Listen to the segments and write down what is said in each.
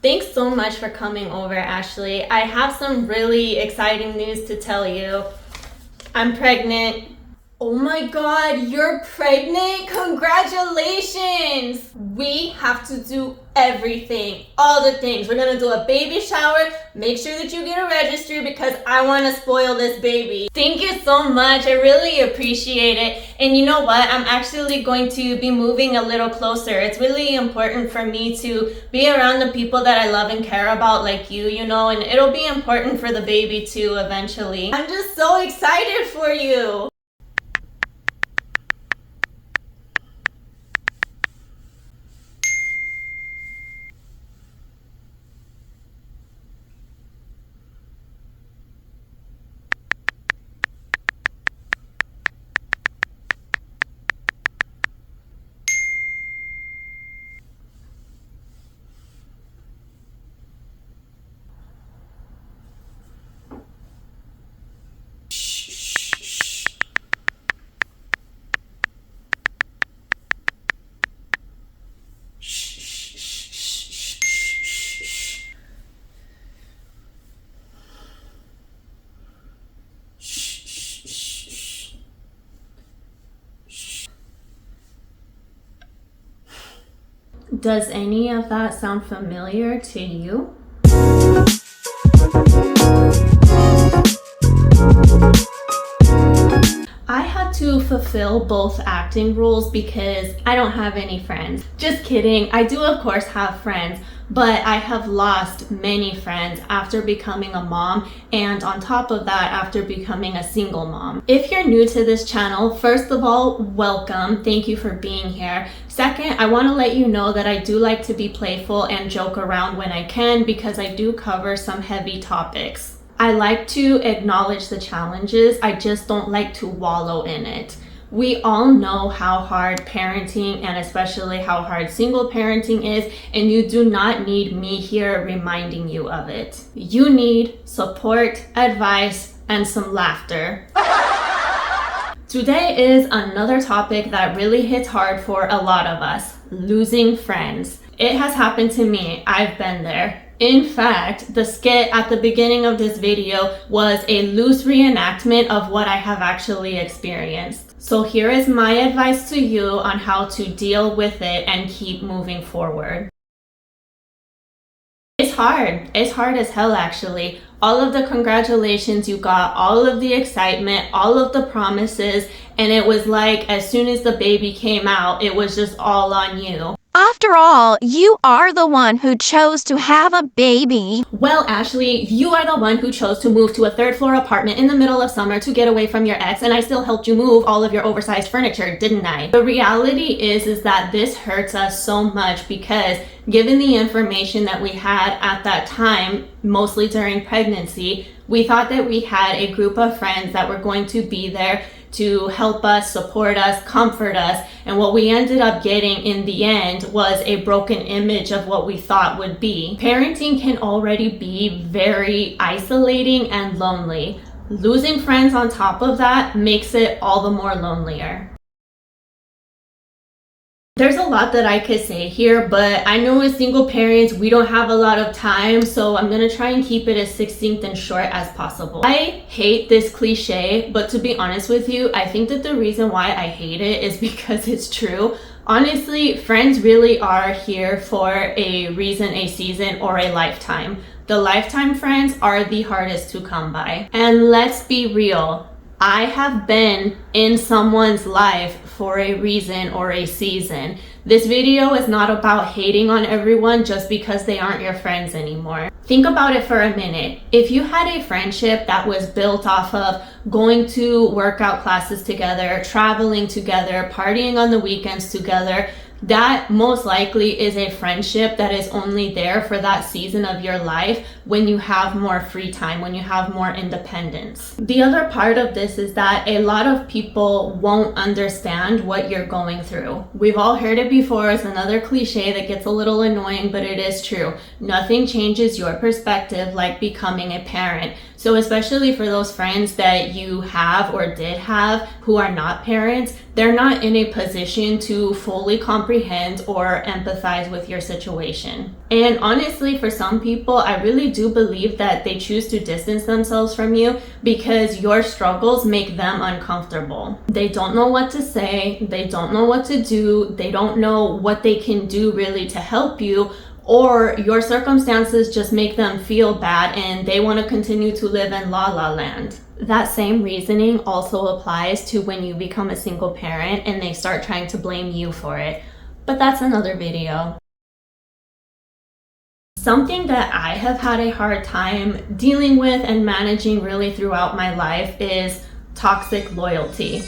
Thanks so much for coming over, Ashley. I have some really exciting news to tell you. I'm pregnant. Oh my God, you're pregnant? Congratulations! We have to do everything, all the things. We're gonna do a baby shower. Make sure that you get a registry because I wanna spoil this baby. Thank you so much, I really appreciate it. And you know what, I'm actually going to be moving a little closer. It's really important for me to be around the people that I love and care about like you know, and it'll be important for the baby too eventually. I'm just so excited for you. Does any of that sound familiar to you? I had to fulfill both acting roles because I don't have any friends. Just kidding, I do of course have friends, but I have lost many friends after becoming a mom, and on top of that, after becoming a single mom. If you're new to this channel, first of all, welcome. Thank you for being here. Second, I want to let you know that I do like to be playful and joke around when I can because I do cover some heavy topics. I like to acknowledge the challenges, I just don't like to wallow in it. We all know how hard parenting and especially how hard single parenting is, and you do not need me here reminding you of it. You need support, advice, and some laughter. Today is another topic that really hits hard for a lot of us, losing friends. It has happened to me, I've been there. In fact, the skit at the beginning of this video was a loose reenactment of what I have actually experienced. So here is my advice to you on how to deal with it and keep moving forward. It's hard as hell actually. All of the congratulations you got, all of the excitement, all of the promises, and it was like as soon as the baby came out, it was just all on you. After all, you are the one who chose to have a baby. Well, Ashley, you are the one who chose to move to a third-floor apartment in the middle of summer to get away from your ex, and I still helped you move all of your oversized furniture, didn't I? The reality is that this hurts us so much because given the information that we had at that time, mostly during pregnancy, we thought that we had a group of friends that were going to be there to help us, support us, comfort us, and what we ended up getting in the end was a broken image of what we thought would be. Parenting can already be very isolating and lonely. Losing friends on top of that makes it all the more lonelier. There's a lot that I could say here, but I know as single parents, we don't have a lot of time, so I'm gonna try and keep it as succinct and short as possible. I hate this cliche, but to be honest with you, I think that the reason why I hate it is because it's true. Honestly, friends really are here for a reason, a season, or a lifetime. The lifetime friends are the hardest to come by. And let's be real, I have been in someone's life for a reason or a season. This video is not about hating on everyone just because they aren't your friends anymore. Think about it for a minute. If you had a friendship that was built off of going to workout classes together, traveling together, partying on the weekends together, that most likely is a friendship that is only there for that season of your life when you have more free time, when you have more independence. The other part of this is that a lot of people won't understand what you're going through. We've all heard it before. It's another cliche that gets a little annoying, but it is true. Nothing changes your perspective like becoming a parent. So especially for those friends that you have or did have who are not parents, they're not in a position to fully comprehend or empathize with your situation. And honestly, for some people, I really do believe that they choose to distance themselves from you because your struggles make them uncomfortable. They don't know what to say, they don't know what to do, they don't know what they can do really to help you, or your circumstances just make them feel bad and they want to continue to live in la la land. That same reasoning also applies to when you become a single parent and they start trying to blame you for it. But that's another video. Something that I have had a hard time dealing with and managing really throughout my life is toxic loyalty.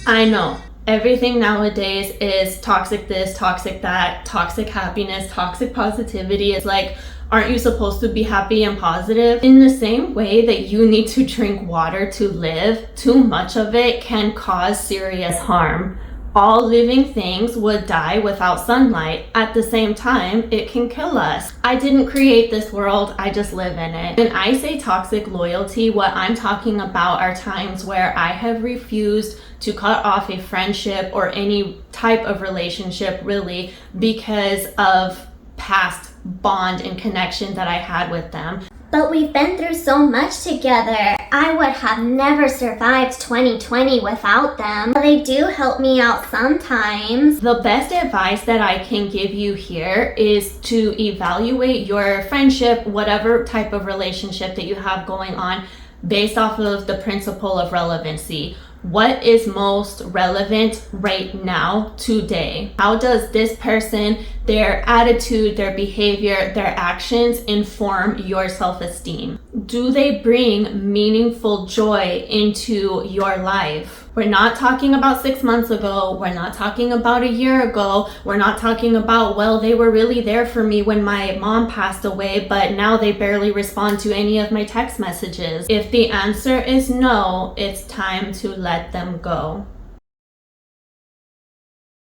I know. Everything nowadays is toxic this, toxic that, toxic happiness, toxic positivity. It's like, aren't you supposed to be happy and positive? In the same way that you need to drink water to live, too much of it can cause serious harm. All living things would die without sunlight. At the same time, it can kill us. I didn't create this world, I just live in it. When I say toxic loyalty, what I'm talking about are times where I have refused to cut off a friendship or any type of relationship really because of past bond and connection that I had with them. But we've been through so much together. I would have never survived 2020 without them. They do help me out sometimes. The best advice that I can give you here is to evaluate your friendship, whatever type of relationship that you have going on, based off of the principle of relevancy. What is most relevant right now, today? How does this person, their attitude, their behavior, their actions inform your self-esteem? Do they bring meaningful joy into your life? We're not talking about 6 months ago. We're not talking about a year ago. We're not talking about, well, they were really there for me when my mom passed away, but now they barely respond to any of my text messages. If the answer is no, it's time to let them go.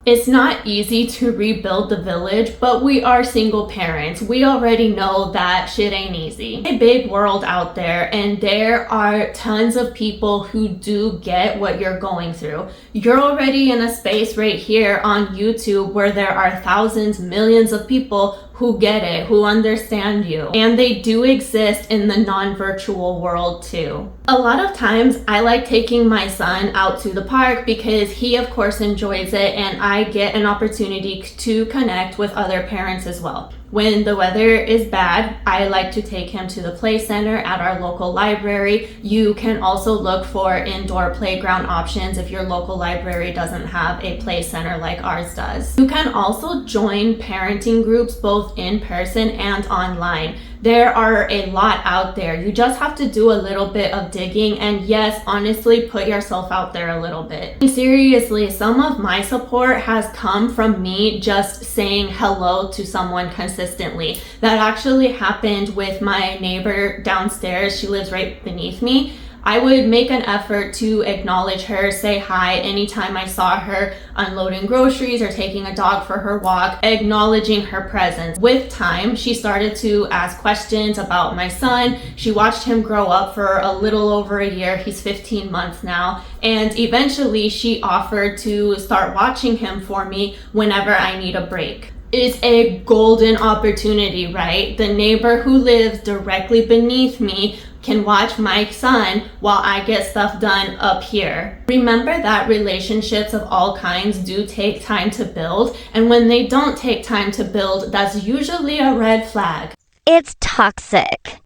It's not easy to rebuild the village, but we are single parents. We already know that shit ain't easy. A big world out there, and there are tons of people who do get what you're going through. You're already in a space right here on YouTube where there are thousands, millions of people who get it, who understand you. And they do exist in the non-virtual world too. A lot of times I like taking my son out to the park because he of course enjoys it and I get an opportunity to connect with other parents as well. When the weather is bad, I like to take him to the play center at our local library. You can also look for indoor playground options if your local library doesn't have a play center like ours does. You can also join parenting groups both in person and online. There are a lot out there. You just have to do a little bit of digging and yes, honestly, put yourself out there a little bit. Seriously, some of my support has come from me just saying hello to someone consistently. That actually happened with my neighbor downstairs. She lives right beneath me. I would make an effort to acknowledge her, say hi anytime I saw her unloading groceries or taking a dog for her walk, acknowledging her presence. With time, she started to ask questions about my son. She watched him grow up for a little over a year. He's 15 months now. And eventually she offered to start watching him for me whenever I need a break. It's a golden opportunity, right? The neighbor who lives directly beneath me can watch my son while I get stuff done up here. Remember that relationships of all kinds do take time to build, and when they don't take time to build, that's usually a red flag. It's toxic.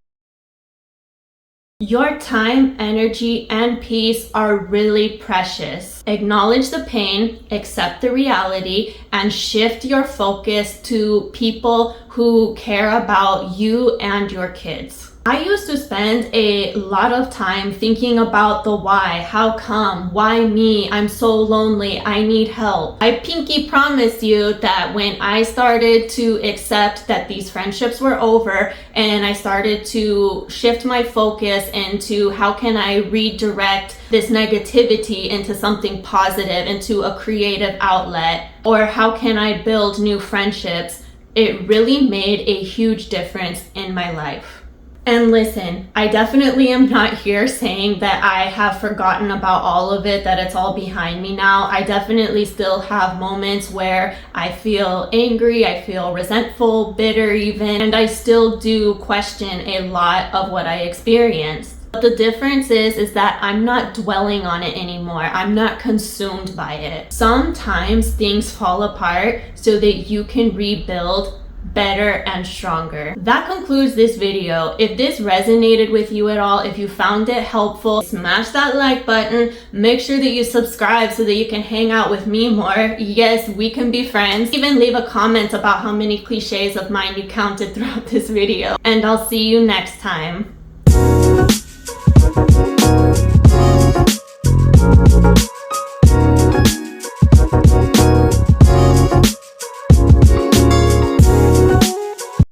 Your time, energy, and peace are really precious. Acknowledge the pain, accept the reality, and shift your focus to people who care about you and your kids. I used to spend a lot of time thinking about the why, how come, why me, I'm so lonely, I need help. I pinky promise you that when I started to accept that these friendships were over and I started to shift my focus into how can I redirect this negativity into something positive, into a creative outlet, or how can I build new friendships, it really made a huge difference in my life. And listen, I definitely am not here saying that I have forgotten about all of it, that it's all behind me now. I definitely still have moments where I feel angry, I feel resentful, bitter even, and I still do question a lot of what I experienced. But the difference is that I'm not dwelling on it anymore. I'm not consumed by it. Sometimes things fall apart so that you can rebuild better and stronger. That concludes this video. If this resonated with you at all, if you found it helpful, smash that like button. Make sure that you subscribe so that you can hang out with me more. Yes, we can be friends. Even leave a comment about how many cliches of mine you counted throughout this video. And I'll see you next time.